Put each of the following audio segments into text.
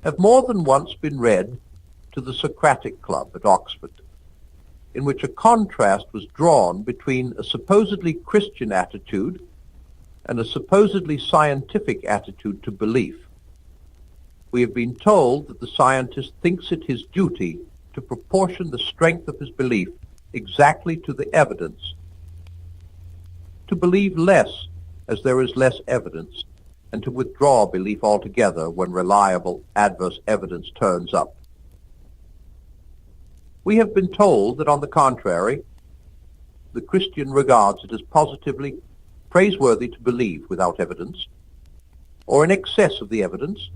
have more than once been read to the Socratic Club at Oxford, in which a contrast was drawn between a supposedly Christian attitude and a supposedly scientific attitude to belief. We have been told that the scientist thinks it his duty to proportion the strength of his belief exactly to the evidence, to believe less as there is less evidence, and to withdraw belief altogether when reliable adverse evidence turns up. We have been told that, on the contrary, the Christian regards it as positively praiseworthy to believe without evidence, or in excess of the evidence,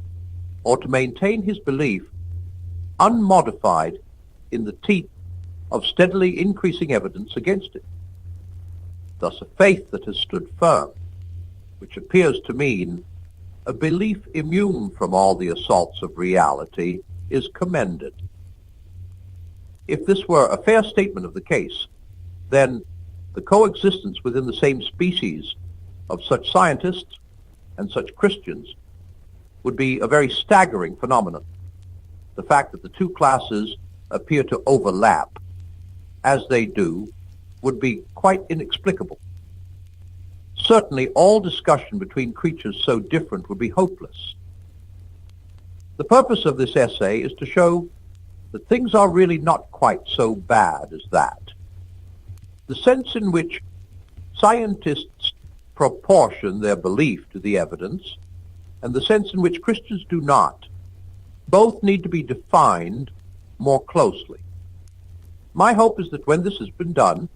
or to maintain his belief unmodified in the teeth of steadily increasing evidence against it. Thus, a faith that has stood firm, which appears to mean a belief immune from all the assaults of reality, is commended. If this were a fair statement of the case, then the coexistence within the same species of such scientists and such Christians would be a very staggering phenomenon. The fact that the two classes appear to overlap, as they do, would be quite inexplicable. Certainly, all discussion between creatures so different would be hopeless. The purpose of this essay is to show that things are really not quite so bad as that. The sense in which scientists proportion their belief to the evidence and the sense in which Christians do not, both need to be defined more closely. My hope is that when this has been done,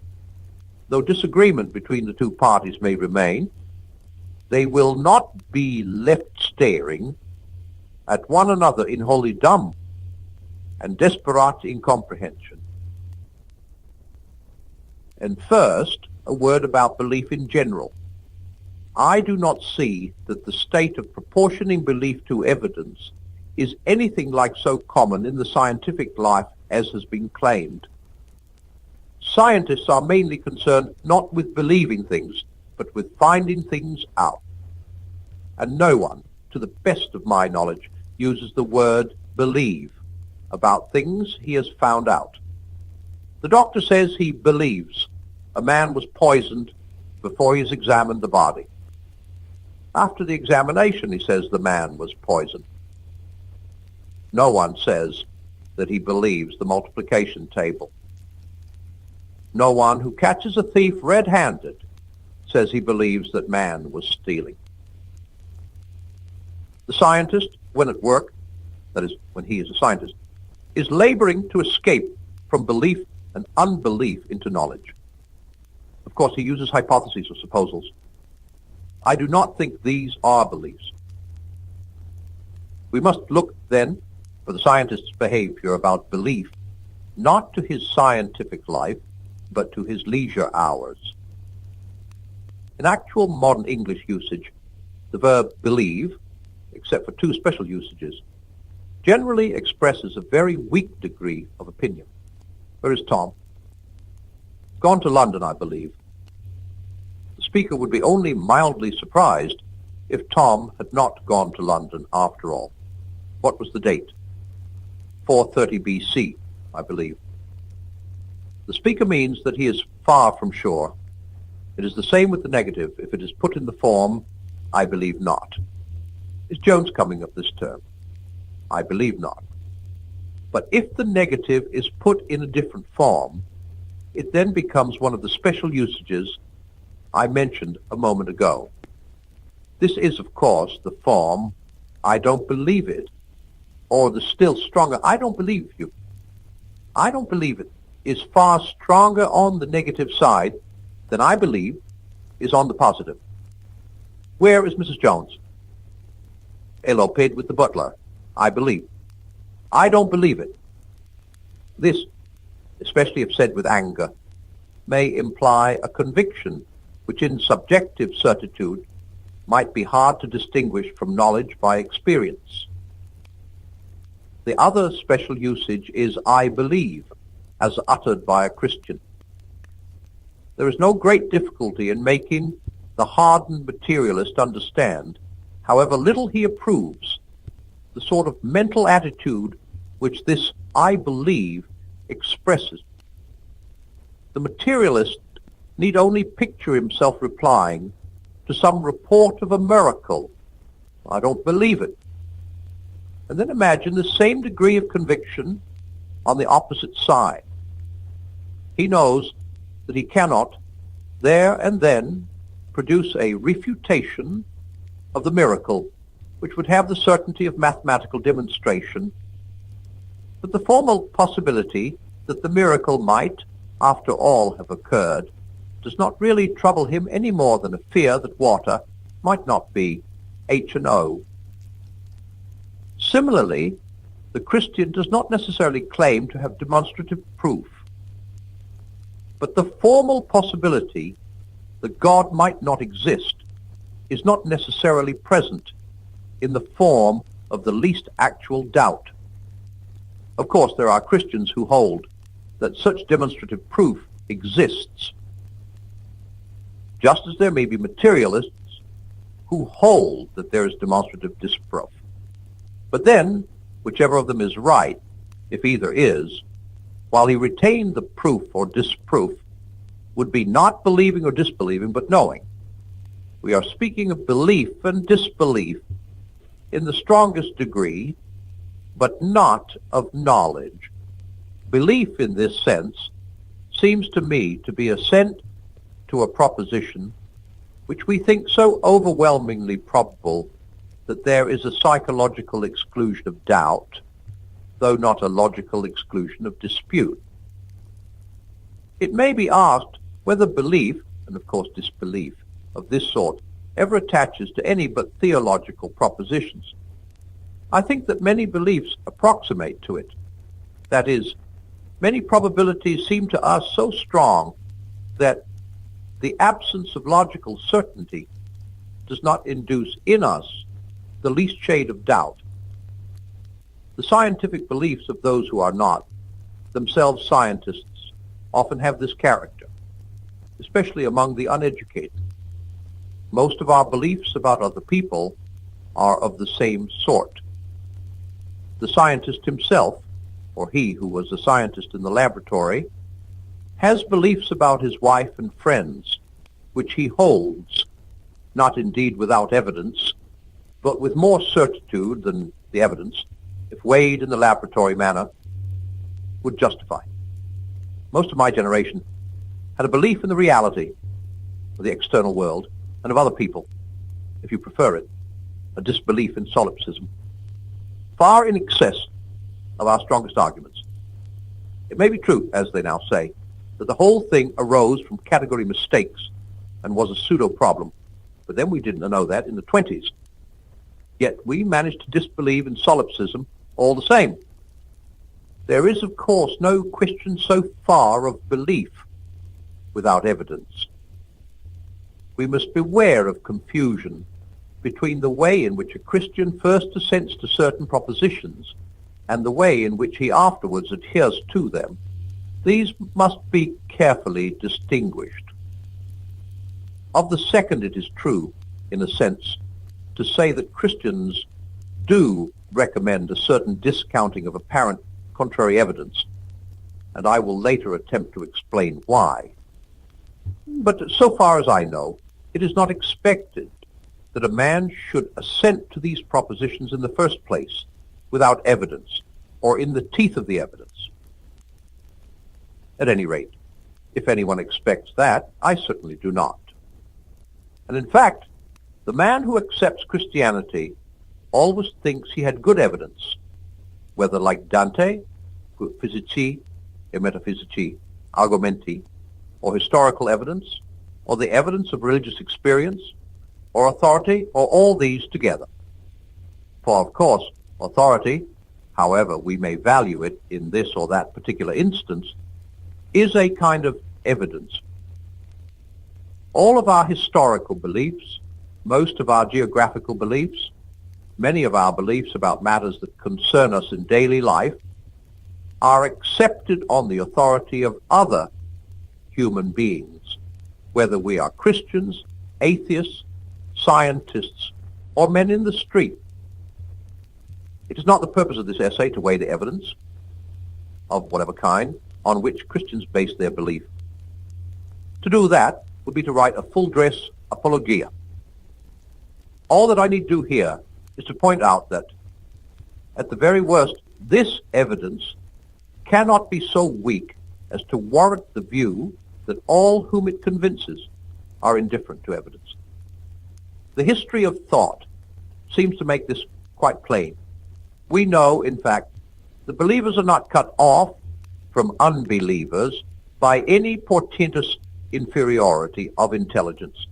though disagreement between the two parties may remain, they will not be left staring at one another in wholly dumb and desperate incomprehension. And first, a word about belief in general. I do not see that the state of proportioning belief to evidence is anything like so common in the scientific life as has been claimed. Scientists are mainly concerned not with believing things, but with finding things out. And no one, to the best of my knowledge, uses the word believe about things he has found out. The doctor says he believes a man was poisoned before he has examined the body. After the examination, he says the man was poisoned. No one says that he believes the multiplication table. No one who catches a thief red-handed says he believes that man was stealing. The scientist, when at work, that is, when he is a scientist, is laboring to escape from belief and unbelief into knowledge. Of course, he uses hypotheses or supposals. I do not think these are beliefs. We must look, then, for the scientist's behavior about belief, not to his scientific life, but to his leisure hours. In actual modern English usage, the verb believe, except for two special usages, generally expresses a very weak degree of opinion. Where is Tom? Gone to London, I believe. The speaker would be only mildly surprised if Tom had not gone to London after all. What was the date? 430 BC, I believe. The speaker means that he is far from sure. It is the same with the negative if it is put in the form, I believe not. Is Jones coming up this term? I believe not. But if the negative is put in a different form, it then becomes one of the special usages I mentioned a moment ago. This is, of course, the form, I don't believe it, or the still stronger, I don't believe you. I don't believe it is far stronger on the negative side than I believe is on the positive. Where is Mrs. Jones? Eloped with the butler. I believe. I don't believe it. This, especially if said with anger, may imply a conviction which in subjective certitude might be hard to distinguish from knowledge by experience. The other special usage is I believe, as uttered by a Christian. There is no great difficulty in making the hardened materialist understand, however little he approves, the sort of mental attitude which this "I believe" expresses. The materialist need only picture himself replying to some report of a miracle. "I don't believe it." And then imagine the same degree of conviction on the opposite side. He knows that he cannot there and then produce a refutation of the miracle which would have the certainty of mathematical demonstration, but the formal possibility that the miracle might, after all, have occurred does not really trouble him any more than a fear that water might not be H&O. Similarly, the Christian does not necessarily claim to have demonstrative proof, but the formal possibility that God might not exist is not necessarily present in the form of the least actual doubt. Of course, there are Christians who hold that such demonstrative proof exists, just as there may be materialists who hold that there is demonstrative disproof. But then, whichever of them is right, if either is, while he retained the proof or disproof, would be not believing or disbelieving, but knowing. We are speaking of belief and disbelief in the strongest degree, but not of knowledge. Belief in this sense seems to me to be assent to a proposition which we think so overwhelmingly probable that there is a psychological exclusion of doubt, though not a logical exclusion of dispute. It may be asked whether belief, and of course disbelief, of this sort ever attaches to any but theological propositions. I think that many beliefs approximate to it. That is, many probabilities seem to us so strong that the absence of logical certainty does not induce in us the least shade of doubt. The scientific beliefs of those who are not themselves scientists often have this character, especially among the uneducated. Most of our beliefs about other people are of the same sort. The scientist himself, or he who was a scientist in the laboratory, has beliefs about his wife and friends, which he holds, not indeed without evidence, but with more certitude than the evidence, if weighed in the laboratory manner, would justify. Most of my generation had a belief in the reality of the external world and of other people, if you prefer it, a disbelief in solipsism, far in excess of our strongest arguments. It may be true, as they now say, that the whole thing arose from category mistakes and was a pseudo-problem, but then we didn't know that in the 20s. Yet we managed to disbelieve in solipsism all the same. There is, of course, no question so far of belief without evidence. We must beware of confusion between the way in which a Christian first assents to certain propositions and the way in which he afterwards adheres to them. These must be carefully distinguished. Of the second, it is true, in a sense, to say that Christians do recommend a certain discounting of apparent contrary evidence, and I will later attempt to explain why. But so far as I know, it is not expected that a man should assent to these propositions in the first place without evidence, or in the teeth of the evidence. At any rate, if anyone expects that, I certainly do not. And in fact, the man who accepts Christianity always thinks he had good evidence, whether like Dante, physici e metaphysici, argumenti, or historical evidence, or the evidence of religious experience, or authority, or all these together. For of course, authority, however we may value it in this or that particular instance, is a kind of evidence. All of our historical beliefs, most of our geographical beliefs, many of our beliefs about matters that concern us in daily life, are accepted on the authority of other human beings, whether we are Christians, atheists, scientists, or men in the street. It is not the purpose of this essay to weigh the evidence of whatever kind on which Christians base their belief. To do that would be to write a full-dress apologia. All that I need do here is to point out that, at the very worst, this evidence cannot be so weak as to warrant the view that all whom it convinces are indifferent to evidence. The history of thought seems to make this quite plain. We know, in fact, that believers are not cut off from unbelievers by any portentous inferiority of intelligence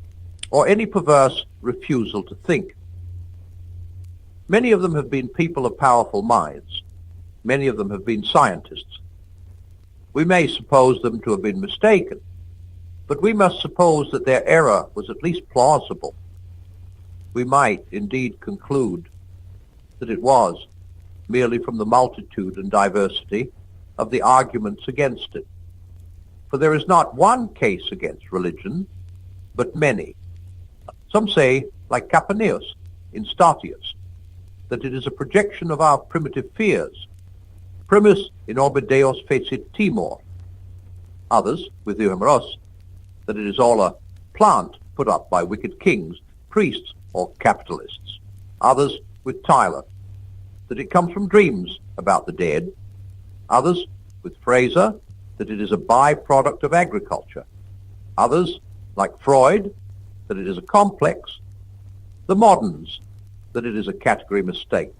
or any perverse refusal to think. Many of them have been people of powerful minds. Many of them have been scientists. We may suppose them to have been mistaken, but we must suppose that their error was at least plausible. We might indeed conclude that it was merely from the multitude and diversity of the arguments against it. For there is not one case against religion, but many. Some say, like Capaneus in Statius, that it is a projection of our primitive fears. Primus in orbe Deus fecit timor. Others, with Euhemeros, that it is all a plant put up by wicked kings, priests, or capitalists. Others, with Tyler, that it comes from dreams about the dead. Others, with Fraser, that it is a byproduct of agriculture. Others, like Freud, that it is a complex. The moderns, that it is a category mistake.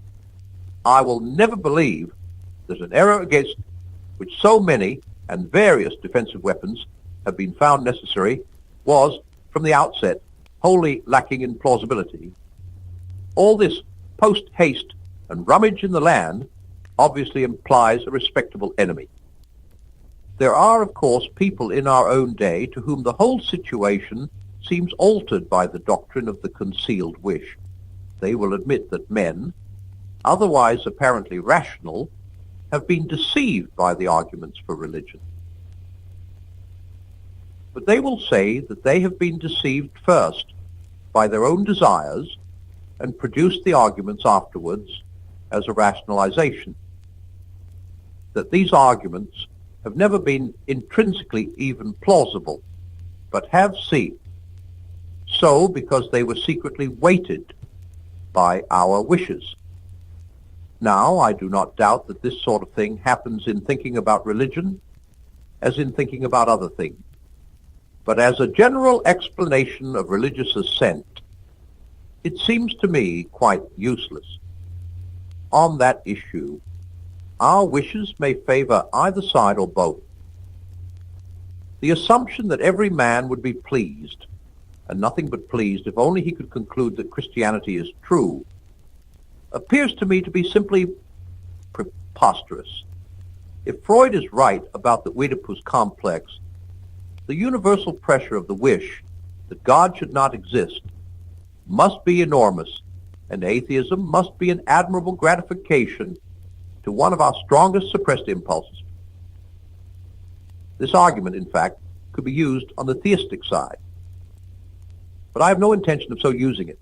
I will never believe that an error against which so many and various defensive weapons have been found necessary was, from the outset, wholly lacking in plausibility. All this post-haste and rummage in the land obviously implies a respectable enemy. There are, of course, people in our own day to whom the whole situation seems altered by the doctrine of the concealed wish. They will admit that men, otherwise apparently rational, have been deceived by the arguments for religion. But they will say that they have been deceived first by their own desires and produced the arguments afterwards as a rationalization. That these arguments have never been intrinsically even plausible, but have seemed so because they were secretly weighted by our wishes. Now, I do not doubt that this sort of thing happens in thinking about religion as in thinking about other things. But as a general explanation of religious assent, it seems to me quite useless. On that issue, our wishes may favor either side or both. The assumption that every man would be pleased, and nothing but pleased if only he could conclude that Christianity is true, appears to me to be simply preposterous. If Freud is right about the Oedipus complex, the universal pressure of the wish that God should not exist must be enormous, and atheism must be an admirable gratification to one of our strongest suppressed impulses. This argument, in fact, could be used on the theistic side, but I have no intention of so using it.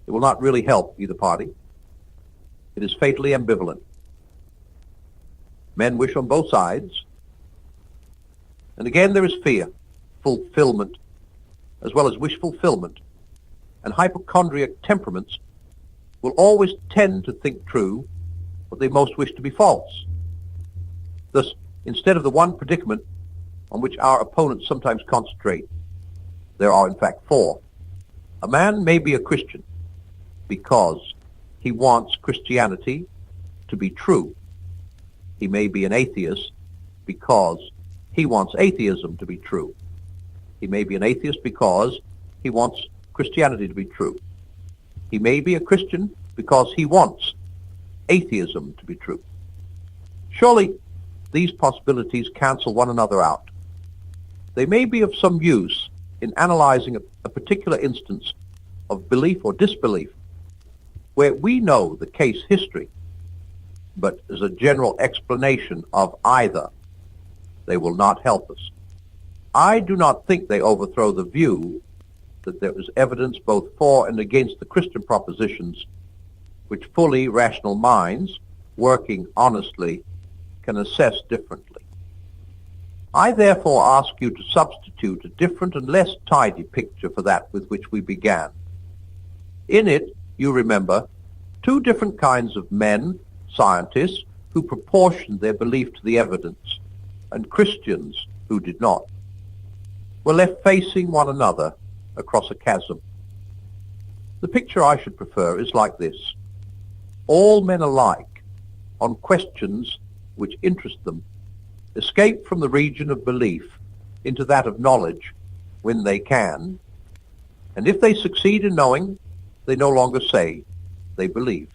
It will not really help either party. It is fatally ambivalent. Men wish on both sides, and again there is fear, fulfillment, as well as wish fulfillment, and hypochondriac temperaments will always tend to think true what they most wish to be false. Thus, instead of the one predicament on which our opponents sometimes concentrate, there are in fact four. A man may be a Christian because he wants Christianity to be true. He may be an atheist because he wants atheism to be true. He may be an atheist because he wants Christianity to be true. He may be a Christian because he wants atheism to be true. Surely these possibilities cancel one another out. They may be of some use in analyzing a particular instance of belief or disbelief where we know the case history, but as a general explanation of either, they will not help us. I do not think they overthrow the view that there is evidence both for and against the Christian propositions which fully rational minds, working honestly, can assess differently. I therefore ask you to substitute a different and less tidy picture for that with which we began. In it, you remember, two different kinds of men, scientists, who proportioned their belief to the evidence, and Christians who did not, were left facing one another across a chasm. The picture I should prefer is like this. All men alike, on questions which interest them, escape from the region of belief into that of knowledge when they can, and if they succeed in knowing, they no longer say they believe.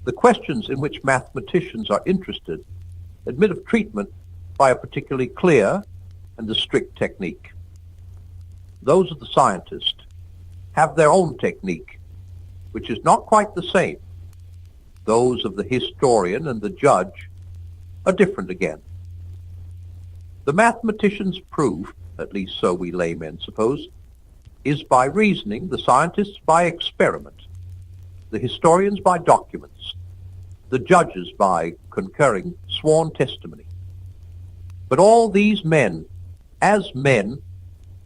The questions in which mathematicians are interested admit of treatment by a particularly clear and a strict technique. Those of the scientist have their own technique, which is not quite the same. Those of the historian and the judge are different again. The mathematician's proof, at least so we laymen suppose, is by reasoning, the scientists by experiment, the historians by documents, the judges by concurring sworn testimony. But all these men, as men,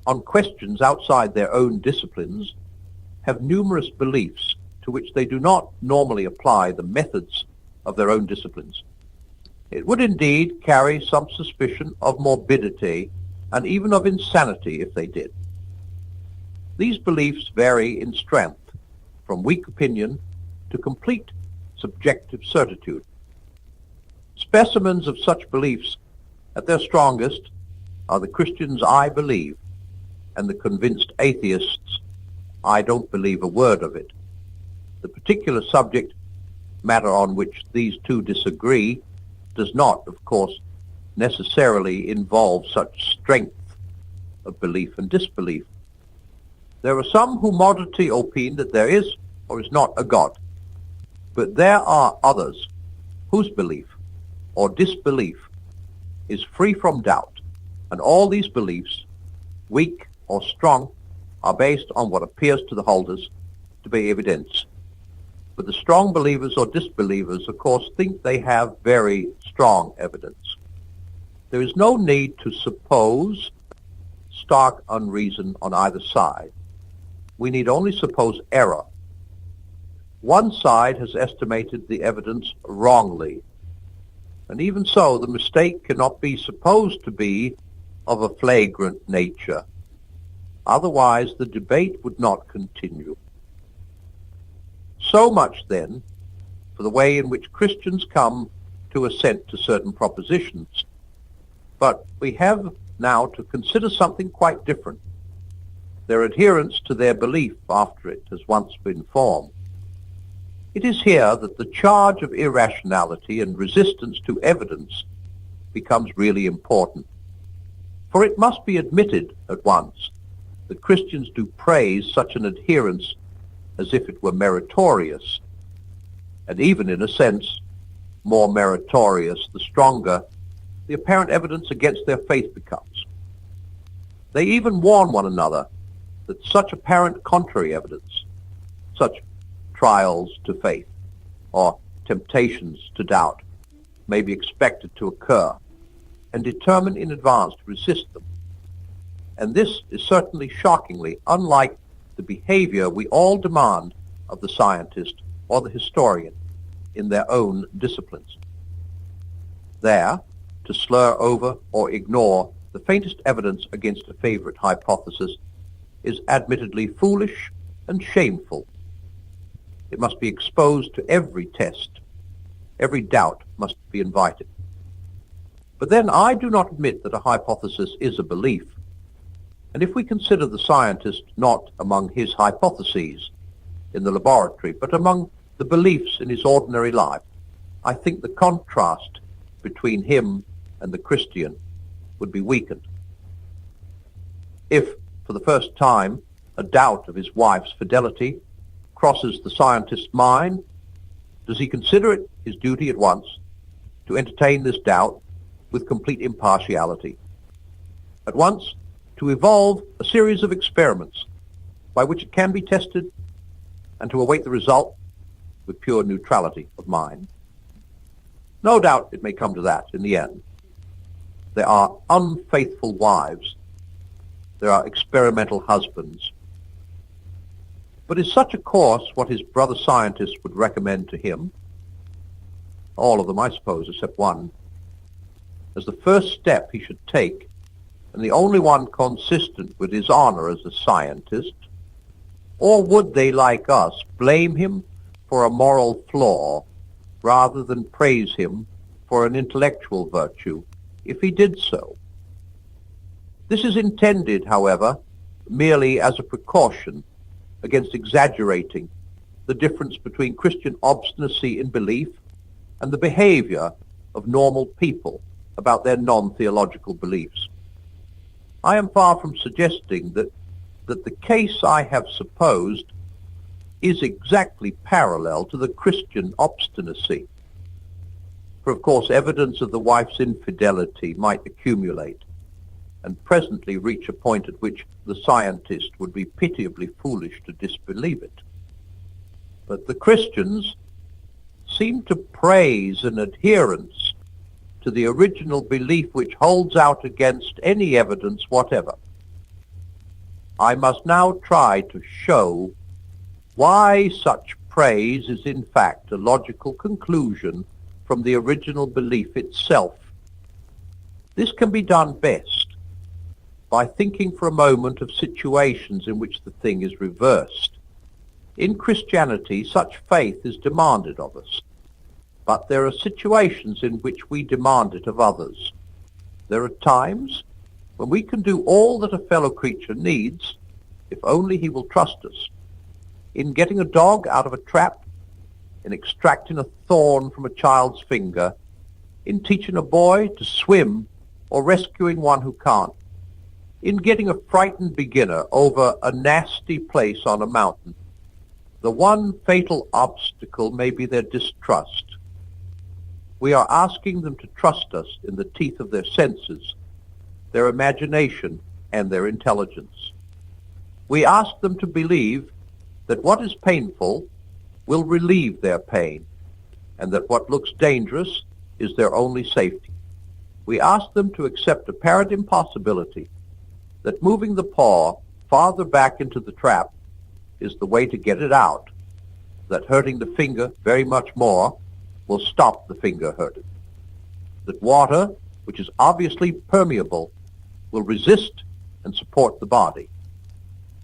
on questions outside their own disciplines, have numerous beliefs to which they do not normally apply the methods of their own disciplines. It would indeed carry some suspicion of morbidity and even of insanity if they did. These beliefs vary in strength, from weak opinion to complete subjective certitude. Specimens of such beliefs at their strongest are the Christians I believe and the convinced atheists I don't believe a word of it. The particular subject matter on which these two disagree does not, of course, necessarily involve such strength of belief and disbelief. There are some who moderately opine that there is or is not a God, but there are others whose belief or disbelief is free from doubt, and all these beliefs, weak or strong, are based on what appears to the holders to be evidence. But the strong believers or disbelievers, of course, think they have very strong evidence. There is no need to suppose stark unreason on either side. We need only suppose error. One side has estimated the evidence wrongly, and even so, the mistake cannot be supposed to be of a flagrant nature. Otherwise, the debate would not continue. So much, then, for the way in which Christians come to assent to certain propositions. But we have now to consider something quite different, their adherence to their belief after it has once been formed. It is here that the charge of irrationality and resistance to evidence becomes really important. For it must be admitted at once that Christians do praise such an adherence as if it were meritorious, and even in a sense more meritorious the stronger the apparent evidence against their faith becomes. They even warn one another that such apparent contrary evidence, such trials to faith or temptations to doubt, may be expected to occur, and determine in advance to resist them. And this is certainly shockingly unlike the behavior we all demand of the scientist or the historian in their own disciplines. There, to slur over or ignore the faintest evidence against a favorite hypothesis is admittedly foolish and shameful. It must be exposed to every test. Every doubt must be invited. But then I do not admit that a hypothesis is a belief. And if we consider the scientist not among his hypotheses in the laboratory, but among the beliefs in his ordinary life, I think the contrast between him and the Christian would be weakened. If, for the first time, a doubt of his wife's fidelity crosses the scientist's mind, does he consider it his duty at once to entertain this doubt with complete impartiality? At once, to evolve a series of experiments by which it can be tested and to await the result with pure neutrality of mind. No doubt it may come to that in the end. There are unfaithful wives. There are experimental husbands. But is such a course what his brother scientists would recommend to him? All of them, I suppose, except one. As the first step he should take, and the only one consistent with his honor as a scientist? Or would they, like us, blame him for a moral flaw rather than praise him for an intellectual virtue if he did so? This is intended, however, merely as a precaution against exaggerating the difference between Christian obstinacy in belief and the behavior of normal people about their non-theological beliefs. I am far from suggesting that the case I have supposed is exactly parallel to the Christian obstinacy. For of course evidence of the wife's infidelity might accumulate and presently reach a point at which the scientist would be pitiably foolish to disbelieve it. But the Christians seem to praise an adherence to the original belief which holds out against any evidence whatever. I must now try to show why such praise is in fact a logical conclusion from the original belief itself. This can be done best by thinking for a moment of situations in which the thing is reversed. In Christianity, such faith is demanded of us. But there are situations in which we demand it of others. There are times when we can do all that a fellow creature needs, if only he will trust us. In getting a dog out of a trap, in extracting a thorn from a child's finger, in teaching a boy to swim or rescuing one who can't, in getting a frightened beginner over a nasty place on a mountain. The one fatal obstacle may be their distrust. We are asking them to trust us in the teeth of their senses, their imagination, and their intelligence. We ask them to believe that what is painful will relieve their pain, and that what looks dangerous is their only safety. We ask them to accept apparent impossibility, that moving the paw farther back into the trap is the way to get it out, that hurting the finger very much more will stop the finger hurting, that water, which is obviously permeable, will resist and support the body,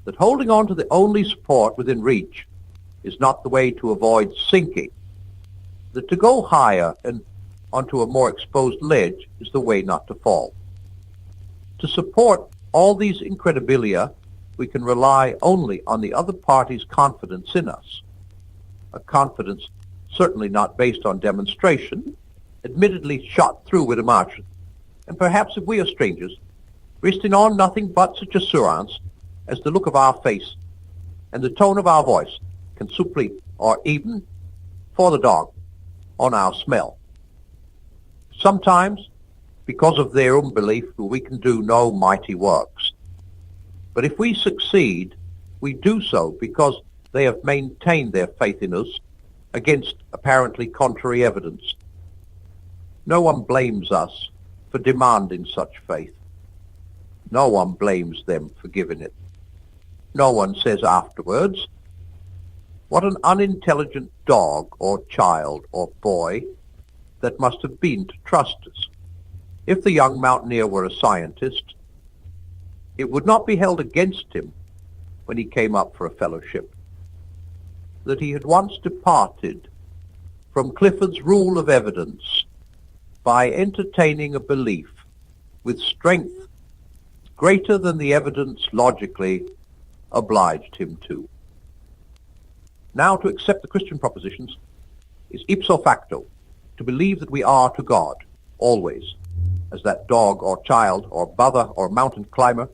that holding on to the only support within reach is not the way to avoid sinking, that to go higher and onto a more exposed ledge is the way not to fall. To support all these incredibilia, we can rely only on the other party's confidence in us, a confidence certainly not based on demonstration, admittedly shot through with emotion, and perhaps if we are strangers, resting on nothing but such assurance as the look of our face and the tone of our voice can supplete, or even, for the dog, on our smell. Sometimes, because of their unbelief, we can do no mighty works. But if we succeed, we do so because they have maintained their faith in us against apparently contrary evidence. No one blames us for demanding such faith. No one blames them for giving it. No one says afterwards, what an unintelligent dog or child or boy that must have been to trust us. If the young mountaineer were a scientist, it would not be held against him when he came up for a fellowship that he had once departed from Clifford's rule of evidence by entertaining a belief with strength greater than the evidence logically obliged him to. Now to accept the Christian propositions is ipso facto, to believe that we are to God, always, as that dog or child or brother or mountain climber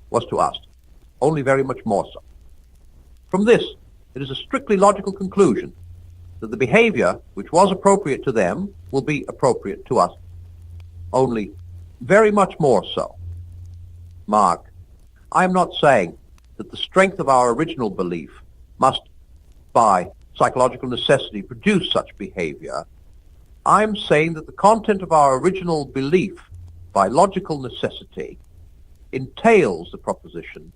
was to us, only very much more so. From this, it is a strictly logical conclusion that the behavior which was appropriate to them will be appropriate to us, only very much more so. Mark, I am not saying that the strength of our original belief must by psychological necessity produce such behavior, I'm saying that the content of our original belief by logical necessity entails the proposition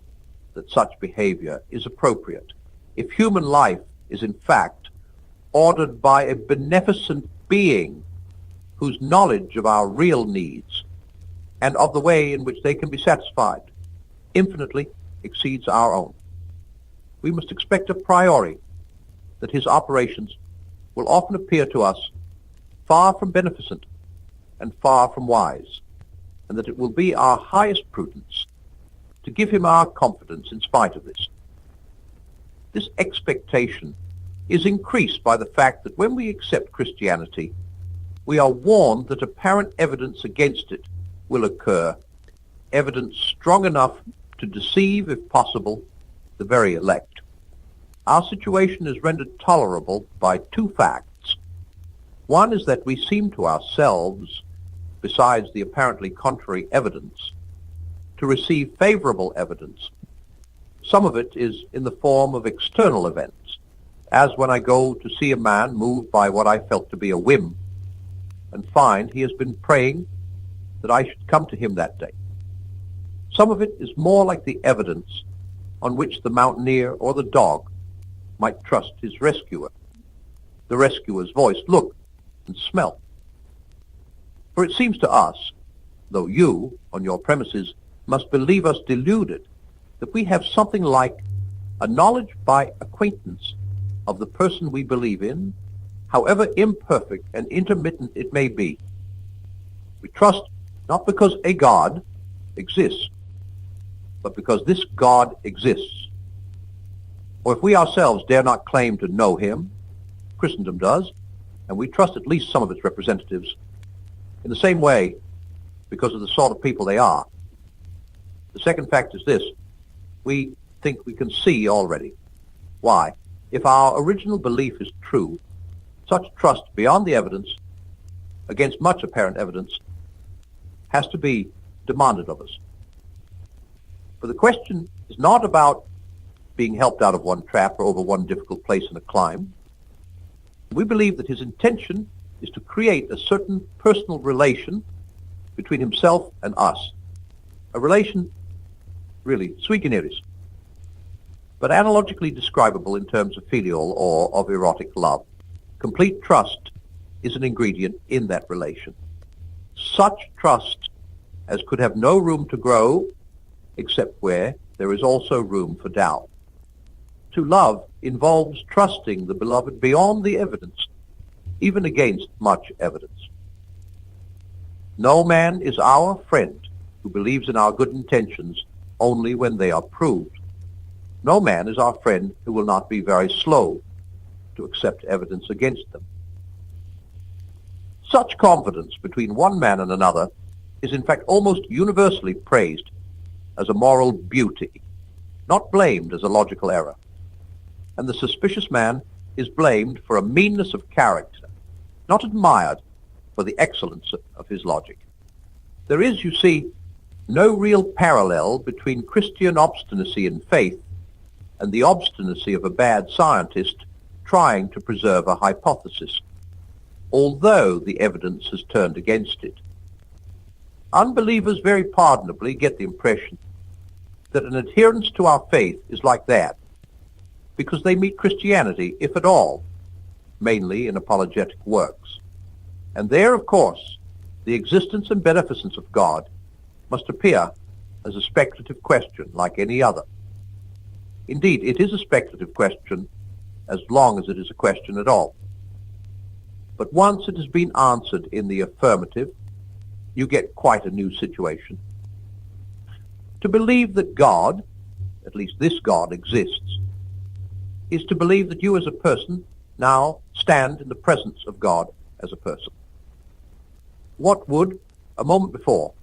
that such behavior is appropriate if human life is in fact ordered by a beneficent being whose knowledge of our real needs and of the way in which they can be satisfied infinitely exceeds our own. We must expect a priori that his operations will often appear to us far from beneficent and far from wise, and that it will be our highest prudence to give him our confidence in spite of this. This expectation is increased by the fact that when we accept Christianity, we are warned that apparent evidence against it will occur, evidence strong enough to deceive, if possible, the very elect. Our situation is rendered tolerable by two facts. One is that we seem to ourselves, besides the apparently contrary evidence, to receive favorable evidence. Some of it is in the form of external events, as when I go to see a man moved by what I felt to be a whim, and find he has been praying that I should come to him that day. Some of it is more like the evidence on which the mountaineer or the dog might trust his rescuer, the rescuer's voice, look, and smell. For it seems to us, though you, on your premises, must believe us deluded, that we have something like a knowledge by acquaintance of the person we believe in, however imperfect and intermittent it may be. We trust not because a God exists, but because this God exists. Or if we ourselves dare not claim to know him, Christendom does, and we trust at least some of its representatives in the same way because of the sort of people they are. The second fact is this: we think we can see already. Why? If our original belief is true, such trust beyond the evidence, against much apparent evidence, has to be demanded of us. For the question is not about being helped out of one trap or over one difficult place in a climb. We believe that his intention is to create a certain personal relation between himself and us, a relation really sui generis, but analogically describable in terms of filial or of erotic love. Complete trust is an ingredient in that relation. Such trust as could have no room to grow except where there is also room for doubt. To love involves trusting the beloved beyond the evidence, even against much evidence. No man is our friend who believes in our good intentions only when they are proved. No man is our friend who will not be very slow to accept evidence against them. Such confidence between one man and another is in fact almost universally praised as a moral beauty, not blamed as a logical error. And the suspicious man is blamed for a meanness of character, not admired for the excellence of his logic. There is, you see, no real parallel between Christian obstinacy in faith and the obstinacy of a bad scientist trying to preserve a hypothesis, although the evidence has turned against it. Unbelievers very pardonably get the impression that an adherence to our faith is like that, because they meet Christianity, if at all, mainly in apologetic works. And there, of course, the existence and beneficence of God must appear as a speculative question like any other. Indeed, it is a speculative question as long as it is a question at all. But once it has been answered in the affirmative, you get quite a new situation. To believe that God, at least this God, exists, is to believe that you as a person now stand in the presence of God as a person. What would, a moment before,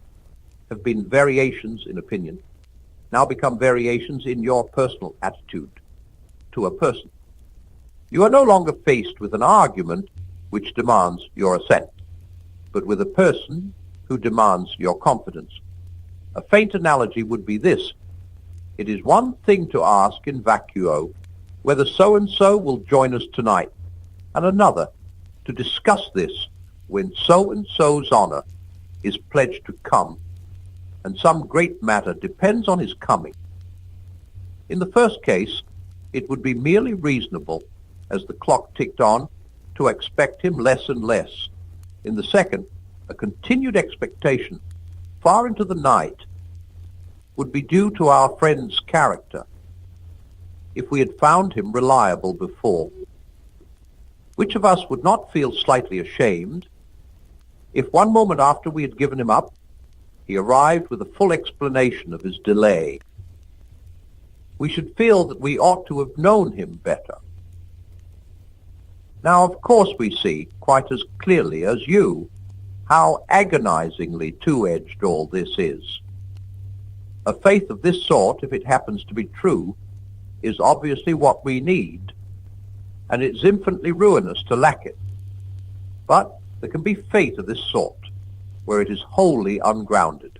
have been variations in opinion, now become variations in your personal attitude to a person. You are no longer faced with an argument which demands your assent, but with a person who demands your confidence. A faint analogy would be this: it is one thing to ask in vacuo, whether so-and-so will join us tonight, and another to discuss this when so-and-so's honor is pledged to come, and some great matter depends on his coming. In the first case, it would be merely reasonable, as the clock ticked on, to expect him less and less. In the second, a continued expectation, far into the night, would be due to our friend's character, if we had found him reliable before. Which of us would not feel slightly ashamed if 1 moment after we had given him up, he arrived with a full explanation of his delay? We should feel that we ought to have known him better. Now, of course, we see, quite as clearly as you, how agonizingly two-edged all this is. A faith of this sort, if it happens to be true, is obviously what we need, and it's infinitely ruinous to lack it. But there can be faith of this sort, where it is wholly ungrounded.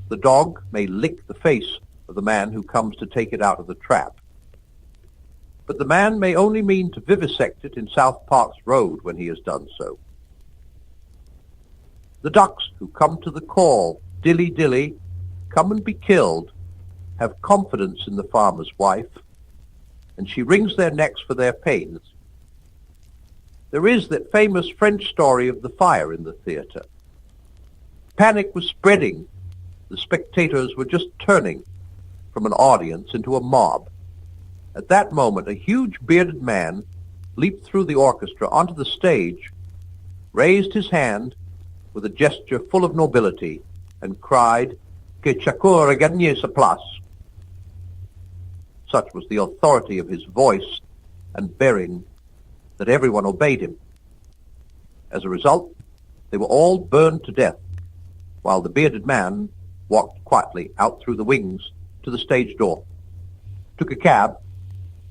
The dog may lick the face of the man who comes to take it out of the trap, but the man may only mean to vivisect it in South Park's Road when he has done so. The ducks who come to the call, "Dilly, dilly, come and be killed," have confidence in the farmer's wife, and she wrings their necks for their pains. There is that famous French story of the fire in the theater. Panic was spreading. The spectators were just turning from an audience into a mob. At that moment, a huge bearded man leaped through the orchestra onto the stage, raised his hand with a gesture full of nobility, and cried, "Que chacun regagne sa place." Such was the authority of his voice and bearing that everyone obeyed him. As a result, they were all burned to death, while the bearded man walked quietly out through the wings to the stage door, took a cab,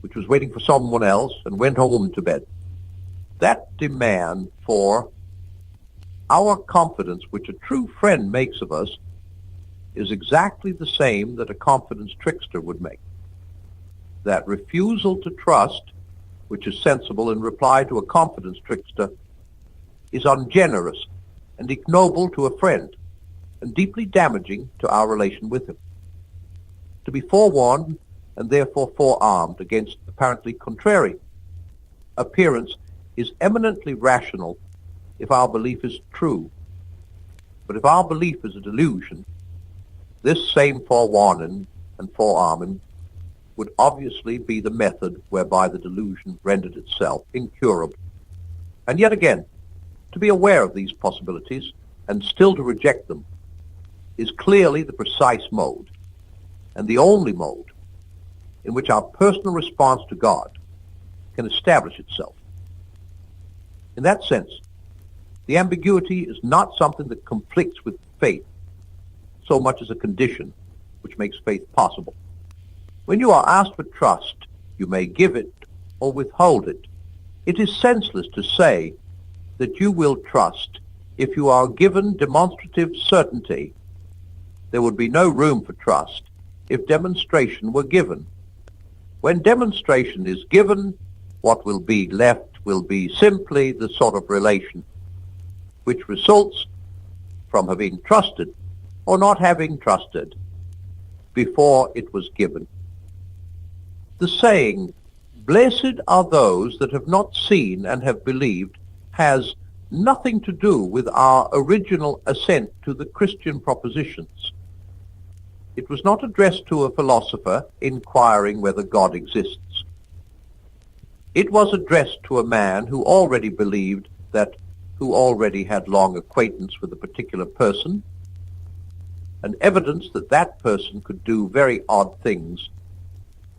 which was waiting for someone else, and went home to bed. That demand for our confidence, which a true friend makes of us, is exactly the same that a confidence trickster would make. That refusal to trust, which is sensible in reply to a confidence trickster, is ungenerous and ignoble to a friend, and deeply damaging to our relation with him. To be forewarned and therefore forearmed against apparently contrary appearance is eminently rational if our belief is true. But if our belief is a delusion, this same forewarning and forearming would obviously be the method whereby the delusion rendered itself incurable. And yet again, to be aware of these possibilities and still to reject them is clearly the precise mode, and the only mode, in which our personal response to God can establish itself. In that sense, the ambiguity is not something that conflicts with faith so much as a condition which makes faith possible. When you are asked for trust, you may give it or withhold it. It is senseless to say that you will trust if you are given demonstrative certainty. There would be no room for trust if demonstration were given. When demonstration is given, what will be left will be simply the sort of relation which results from having trusted or not having trusted before it was given. The saying, "Blessed are those that have not seen and have believed," has nothing to do with our original assent to the Christian propositions. It was not addressed to a philosopher inquiring whether God exists. It was addressed to a man who already believed that, who already had long acquaintance with a particular person, and evidence that that person could do very odd things,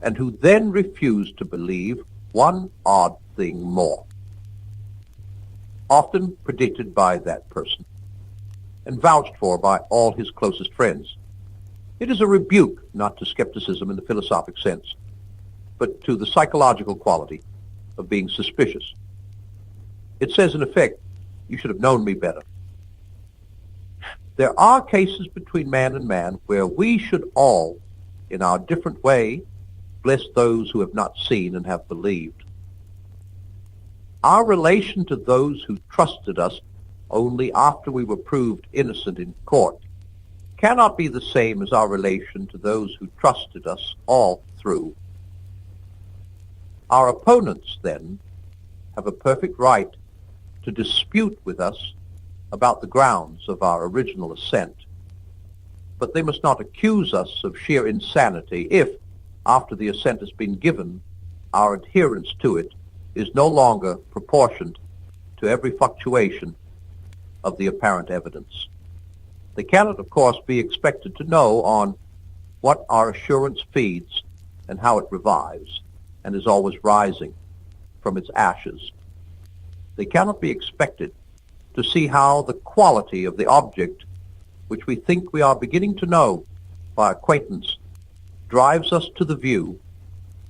and who then refused to believe one odd thing more, often predicted by that person, and vouched for by all his closest friends. It is a rebuke not to skepticism in the philosophic sense, but to the psychological quality of being suspicious. It says, in effect, "You should have known me better." There are cases between man and man where we should all, in our different way, bless those who have not seen and have believed. Our relation to those who trusted us only after we were proved innocent in court cannot be the same as our relation to those who trusted us all through. Our opponents, then, have a perfect right to dispute with us about the grounds of our original assent. But they must not accuse us of sheer insanity if, after the assent has been given, our adherence to it is no longer proportioned to every fluctuation of the apparent evidence. They cannot, of course, be expected to know on what our assurance feeds and how it revives and is always rising from its ashes. They cannot be expected to see how the quality of the object which we think we are beginning to know by acquaintance drives us to the view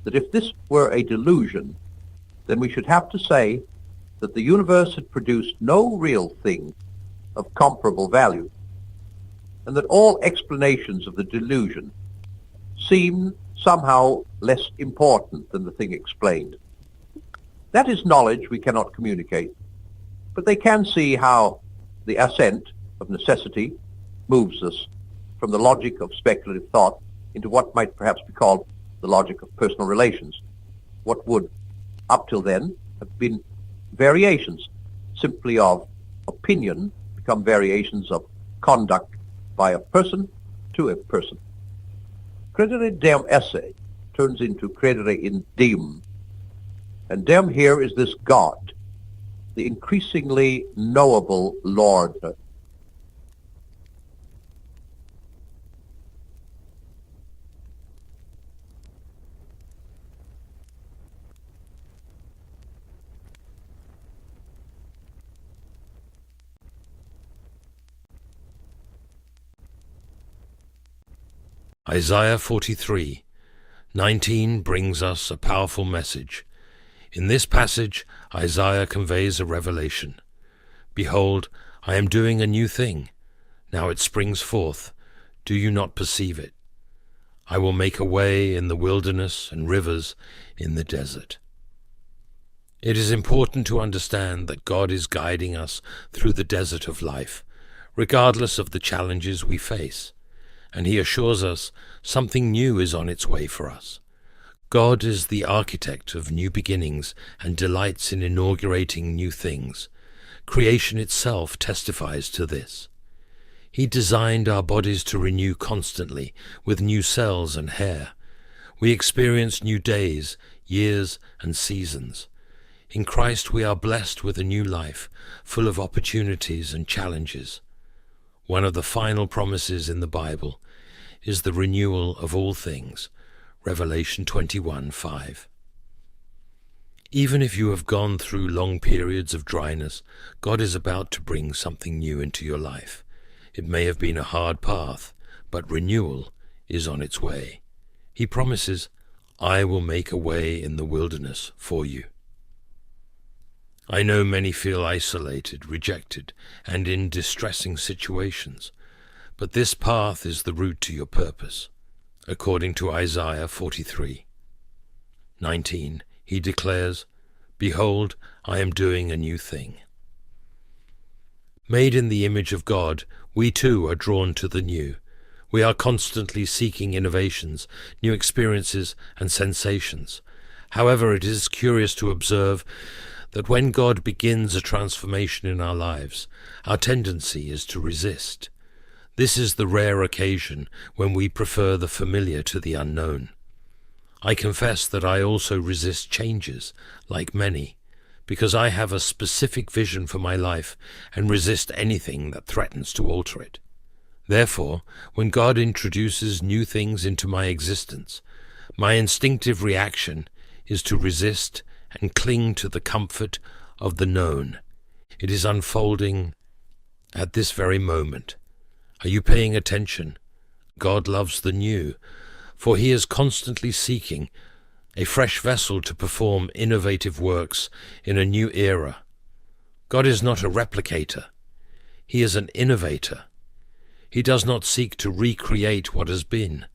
that if this were a delusion, then we should have to say that the universe had produced no real thing of comparable value, and that all explanations of the delusion seem somehow less important than the thing explained. That is knowledge we cannot communicate, but they can see how the assent of necessity moves us from the logic of speculative thought into what might perhaps be called the logic of personal relations. What would, up till then, have been variations simply of opinion become variations of conduct by a person to a person. Credere dem esse turns into credere in dem. And dem here is this God, the increasingly knowable Lord. Isaiah 43:19 brings us a powerful message. In this passage, Isaiah conveys a revelation. Behold, I am doing a new thing. Now it springs forth. Do you not perceive it? I will make a way in the wilderness and rivers in the desert. It is important to understand that God is guiding us through the desert of life, regardless of the challenges we face, and He assures us something new is on its way for us. God is the architect of new beginnings and delights in inaugurating new things. Creation itself testifies to this. He designed our bodies to renew constantly with new cells and hair. We experience new days, years, and seasons. In Christ we are blessed with a new life, full of opportunities and challenges. One of the final promises in the Bible is the renewal of all things, Revelation 21:5. Even if you have gone through long periods of dryness, God is about to bring something new into your life. It may have been a hard path, but renewal is on its way. He promises, I will make a way in the wilderness for you. I know many feel isolated, rejected, and in distressing situations, but this path is the route to your purpose. According to Isaiah 43:19, he declares, Behold, I am doing a new thing. Made in the image of God, we too are drawn to the new. We are constantly seeking innovations, new experiences, and sensations. However, it is curious to observe that when God begins a transformation in our lives, our tendency is to resist. This is the rare occasion when we prefer the familiar to the unknown. I confess that I also resist changes, like many, because I have a specific vision for my life and resist anything that threatens to alter it. Therefore, when God introduces new things into my existence, my instinctive reaction is to resist and cling to the comfort of the known. It is unfolding at this very moment. Are you paying attention? God loves the new, for He is constantly seeking a fresh vessel to perform innovative works in a new era. God is not a replicator. He is an innovator. He does not seek to recreate what has been.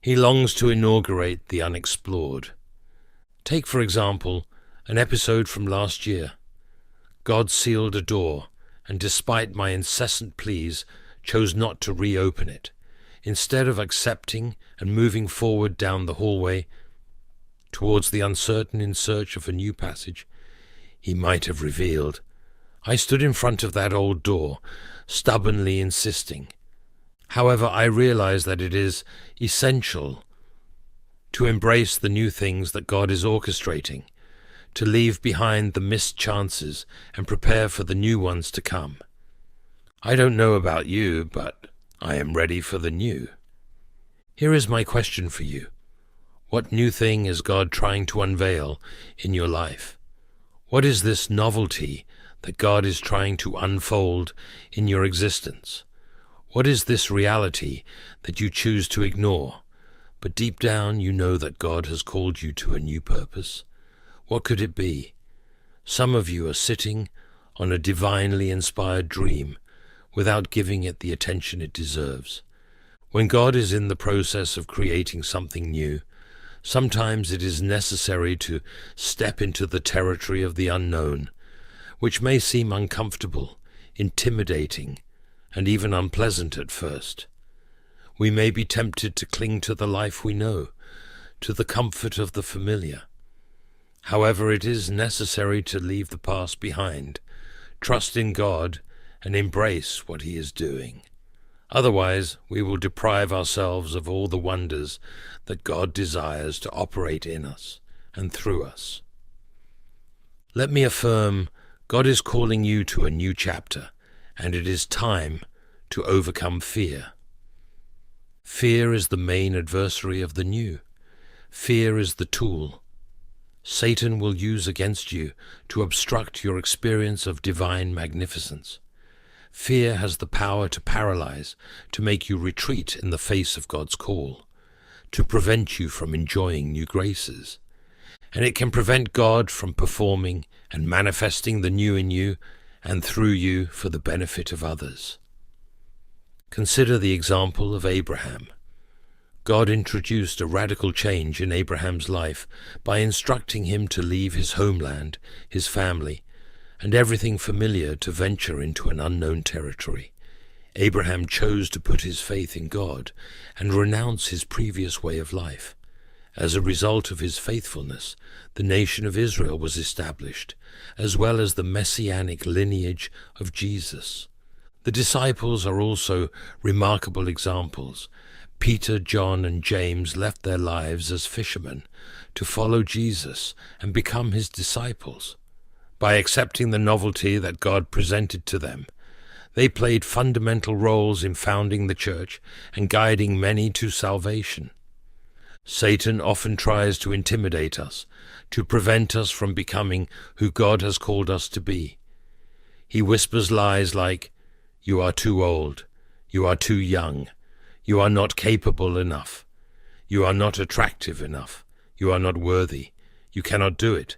He longs to inaugurate the unexplored. Take, for example, an episode from last year. God sealed a door, and despite my incessant pleas, chose not to reopen it. Instead of accepting and moving forward down the hallway towards the uncertain in search of a new passage he might have revealed, I stood in front of that old door, stubbornly insisting. However, I realize that it is essential to embrace the new things that God is orchestrating, to leave behind the missed chances and prepare for the new ones to come. I don't know about you, but I am ready for the new. Here is my question for you. What new thing is God trying to unveil in your life? What is this novelty that God is trying to unfold in your existence? What is this reality that you choose to ignore, but deep down you know that God has called you to a new purpose? What could it be? Some of you are sitting on a divinely inspired dream without giving it the attention it deserves. When God is in the process of creating something new, sometimes it is necessary to step into the territory of the unknown, which may seem uncomfortable, intimidating, and even unpleasant at first. We may be tempted to cling to the life we know, to the comfort of the familiar. However, it is necessary to leave the past behind, trust in God, and embrace what He is doing. Otherwise, we will deprive ourselves of all the wonders that God desires to operate in us and through us. Let me affirm, God is calling you to a new chapter, and it is time to overcome fear. Fear is the main adversary of the new. Fear is the tool Satan will use against you to obstruct your experience of divine magnificence. Fear has the power to paralyze, to make you retreat in the face of God's call, to prevent you from enjoying new graces. And it can prevent God from performing and manifesting the new in you and through you for the benefit of others. Consider the example of Abraham. God introduced a radical change in Abraham's life by instructing him to leave his homeland, his family, and everything familiar to venture into an unknown territory. Abraham chose to put his faith in God and renounce his previous way of life. As a result of his faithfulness, the nation of Israel was established, as well as the messianic lineage of Jesus. The disciples are also remarkable examples. Peter, John, and James left their lives as fishermen to follow Jesus and become his disciples. By accepting the novelty that God presented to them, they played fundamental roles in founding the church and guiding many to salvation. Satan often tries to intimidate us, to prevent us from becoming who God has called us to be. He whispers lies like, "You are too old, you are too young, you are not capable enough, you are not attractive enough, you are not worthy, you cannot do it,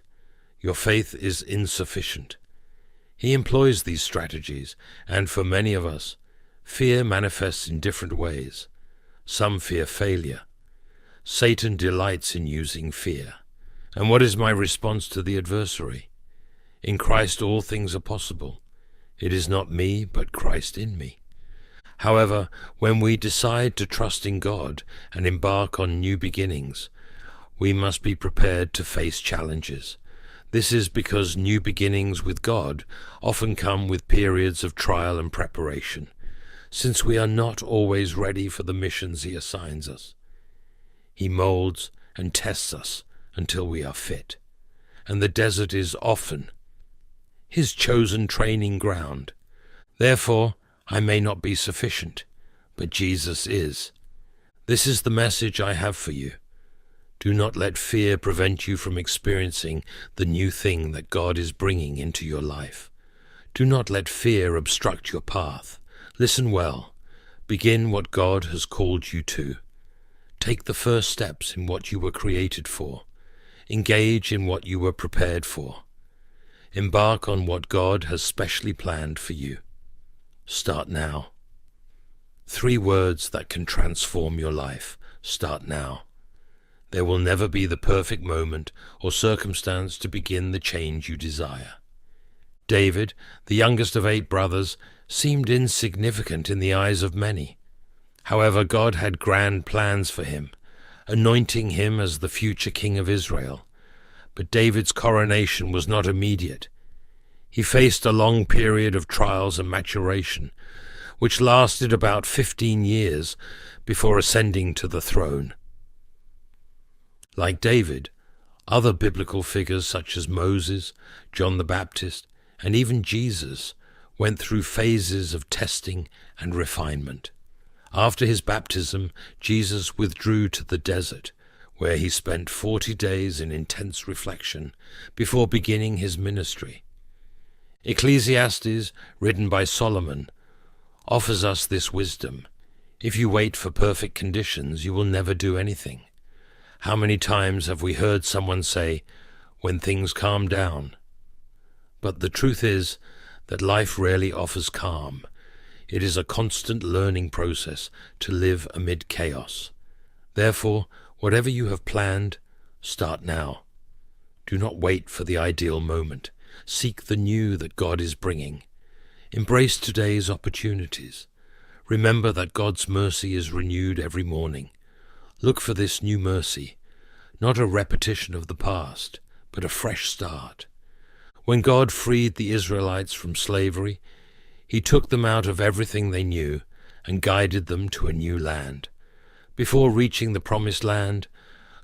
your faith is insufficient." He employs these strategies, and for many of us, fear manifests in different ways. Some fear failure. Satan delights in using fear. And what is my response to the adversary? In Christ all things are possible. It is not me, but Christ in me. However, when we decide to trust in God and embark on new beginnings, we must be prepared to face challenges. This is because new beginnings with God often come with periods of trial and preparation, since we are not always ready for the missions He assigns us. He molds and tests us until we are fit, and the desert is often His chosen training ground. Therefore, I may not be sufficient, but Jesus is. This is the message I have for you. Do not let fear prevent you from experiencing the new thing that God is bringing into your life. Do not let fear obstruct your path. Listen well. Begin what God has called you to. Take the first steps in what you were created for. Engage in what you were prepared for. Embark on what God has specially planned for you. Start now. 3 words that can transform your life. start now. There will never be the perfect moment or circumstance to begin the change you desire. David, the youngest of 8 brothers, seemed insignificant in the eyes of many. However, God had grand plans for him, anointing him as the future king of Israel. But David's coronation was not immediate. He faced a long period of trials and maturation, which lasted about 15 years before ascending to the throne. Like David, other biblical figures such as Moses, John the Baptist, and even Jesus went through phases of testing and refinement. After his baptism, Jesus withdrew to the desert, where he spent 40 days in intense reflection before beginning his ministry. Ecclesiastes, written by Solomon, offers us this wisdom. If you wait for perfect conditions, you will never do anything. How many times have we heard someone say, "When things calm down"? But the truth is that life rarely offers calm. It is a constant learning process to live amid chaos. Therefore, whatever you have planned, start now. Do not wait for the ideal moment. Seek the new that God is bringing. Embrace today's opportunities. Remember that God's mercy is renewed every morning. Look for this new mercy, not a repetition of the past, but a fresh start. When God freed the Israelites from slavery, he took them out of everything they knew and guided them to a new land. Before reaching the promised land,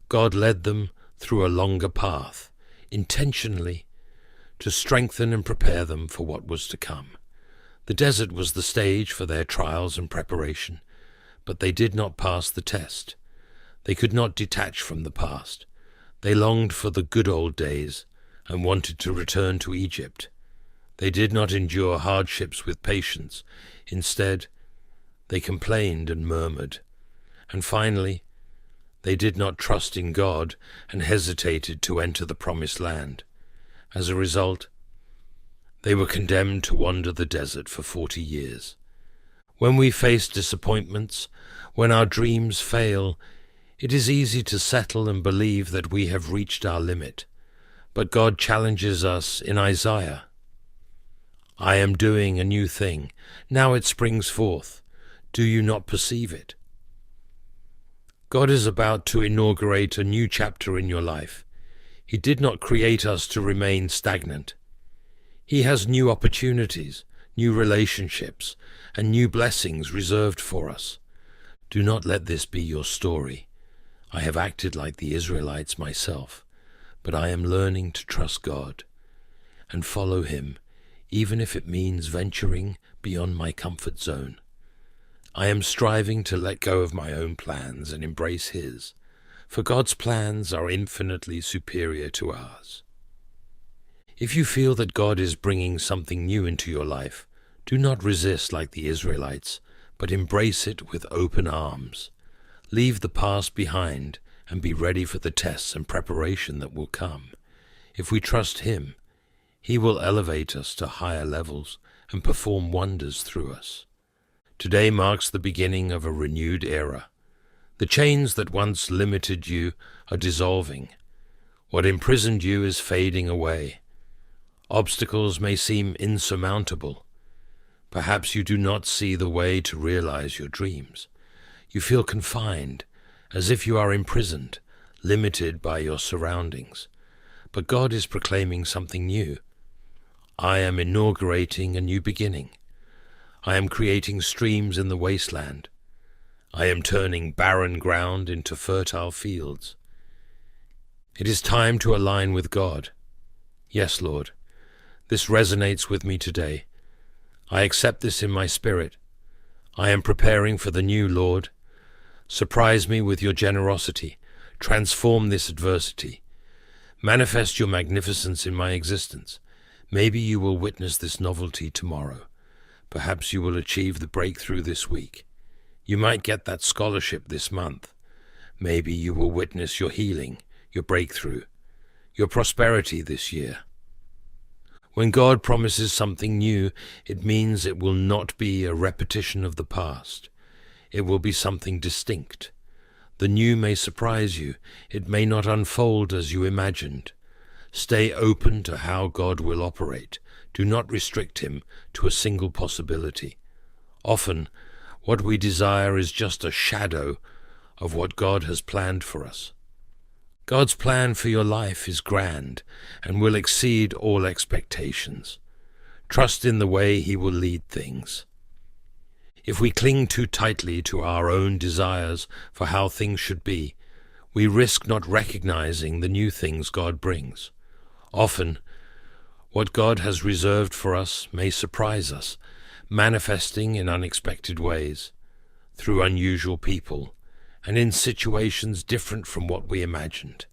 God led them through a longer path, intentionally, to strengthen and prepare them for what was to come. The desert was the stage for their trials and preparation, but they did not pass the test. They could not detach from the past. They longed for the good old days and wanted to return to Egypt. They did not endure hardships with patience. Instead, they complained and murmured. And finally, they did not trust in God and hesitated to enter the promised land. As a result, they were condemned to wander the desert for 40 years. When we face disappointments, when our dreams fail, it is easy to settle and believe that we have reached our limit. But God challenges us in Isaiah. "I am doing a new thing. Now it springs forth. Do you not perceive it?" God is about to inaugurate a new chapter in your life. He did not create us to remain stagnant. He has new opportunities, new relationships, and new blessings reserved for us. Do not let this be your story. I have acted like the Israelites myself, but I am learning to trust God and follow him, even if it means venturing beyond my comfort zone. I am striving to let go of my own plans and embrace his, for God's plans are infinitely superior to ours. If you feel that God is bringing something new into your life, do not resist like the Israelites, but embrace it with open arms. Leave the past behind and be ready for the tests and preparation that will come. If we trust him, he will elevate us to higher levels and perform wonders through us. Today marks the beginning of a renewed era. The chains that once limited you are dissolving. What imprisoned you is fading away. Obstacles may seem insurmountable. Perhaps you do not see the way to realize your dreams. You feel confined, as if you are imprisoned, limited by your surroundings. But God is proclaiming something new. I am inaugurating a new beginning. I am creating streams in the wasteland. I am turning barren ground into fertile fields. It is time to align with God. Yes, Lord, this resonates with me today. I accept this in my spirit. I am preparing for the new, Lord. Surprise me with your generosity. Transform this adversity. Manifest your magnificence in my existence. Maybe you will witness this novelty tomorrow. Perhaps you will achieve the breakthrough this week. You might get that scholarship this month. Maybe you will witness your healing, your breakthrough, your prosperity this year. When God promises something new, it means it will not be a repetition of the past. It will be something distinct. The new may surprise you. It may not unfold as you imagined. Stay open to how God will operate. Do not restrict him to a single possibility. Often, what we desire is just a shadow of what God has planned for us. God's plan for your life is grand and will exceed all expectations. Trust in the way he will lead things. If we cling too tightly to our own desires for how things should be, we risk not recognizing the new things God brings. Often, what God has reserved for us may surprise us, manifesting in unexpected ways, through unusual people, and in situations different from what we imagined.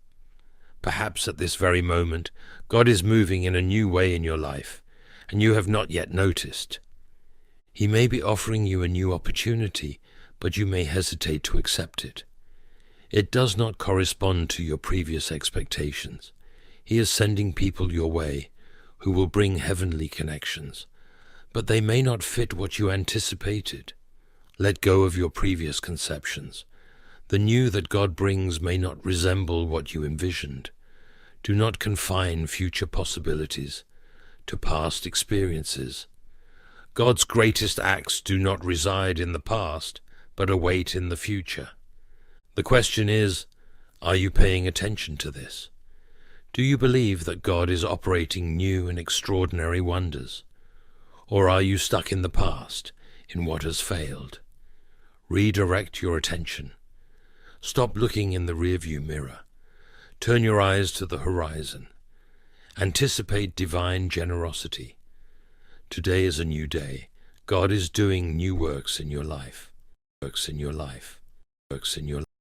Perhaps at this very moment, God is moving in a new way in your life, and you have not yet noticed. He may be offering you a new opportunity, but you may hesitate to accept it. It does not correspond to your previous expectations. He is sending people your way who will bring heavenly connections, but they may not fit what you anticipated. Let go of your previous conceptions. The new that God brings may not resemble what you envisioned. Do not confine future possibilities to past experiences. God's greatest acts do not reside in the past, but await in the future. The question is, are you paying attention to this? Do you believe that God is operating new and extraordinary wonders? Or are you stuck in the past, in what has failed? Redirect your attention. Stop looking in the rearview mirror. Turn your eyes to the horizon. Anticipate divine generosity. Today is a new day. God is doing new works in your life. Works in your life. Works in your life.